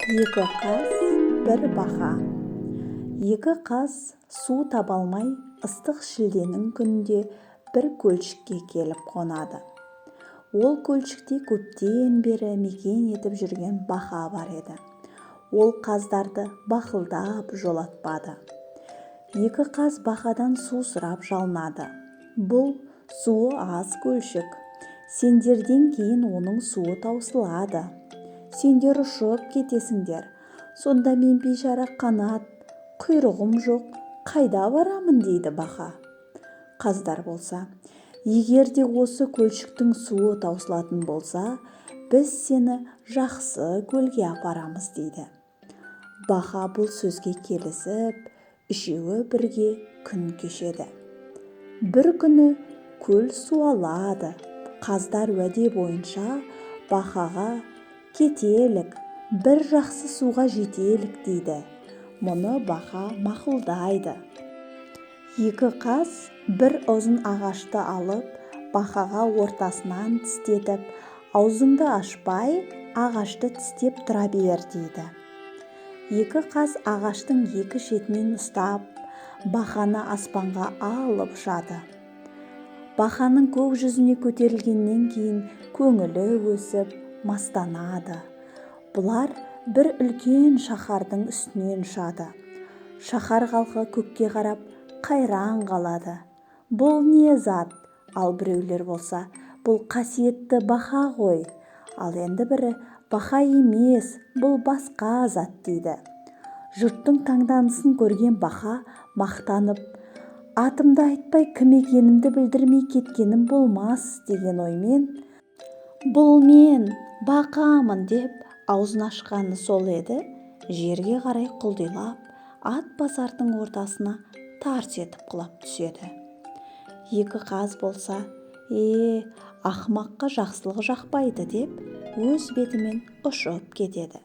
Екі қаз, бір бақа. Екі қаз су таба алмай ыстық шілденің күнінде бір көлшікке келіп қонады. Ол көлшікте көптен бері мекен етіп жүрген бақа бар еді. Ол қаздарды бақылдап жолатпады. Екі қаз бақадан су сұрап жалынады. Бұл суы аз көлшік. Сендерден кейін оның суы таусылады. Сендер ұшып кетесіңдер. Сонда мен бейшара қанат, құйрығым жоқ, қайда барамын дейді бақа. Қаздар болса, егер де осы көлшіктің суы таусылатын болса, біз сені жақсы көлге апарамыз дейді. Бақа бұл сөзге келісіп, үшеуі бірге күн кешеді. Бір күні көл суалады. Қаздар уәде бойынша бақаға кетелік, бір жақсы суға жетелік дейді. Мұны бақа мақұлдайды. Екі қаз бір ұзын ағашты алып, бақаға ортасынан тістетіп, аузыңды ашпай, ағашты тістеп тұра бер дейді. Екі қаз ағаштың екі шетінен ұстап, бақаны аспанға алып ұшады. Бақаның көк жүзіне көтерілгеннен кейін көңілі өсіп, мастанады. Бұлар бір үлкен шаһардың үстінен ұшады. Шаһар халқы көкке қарап қайран қалады. Бұл не зат? Ал біреулер болса, бұл қасиетті бақа ғой. Ал енді бірі, бақа емес, бұл басқа зат дейді. Жұрттың таңданысын көрген бақа мақтанып, атымды айтпай кім екенімді білдірмей кеткенім болмас деген оймен, бұл мен бақамын деп аузын ашқаны сол еді, жерге қарай құлдилап, ат базардың ортасына тарс етіп құлап түседі. Екі қаз болса, ақымаққа жақсылық жақпайды деп өз бетімен ұшып кетеді.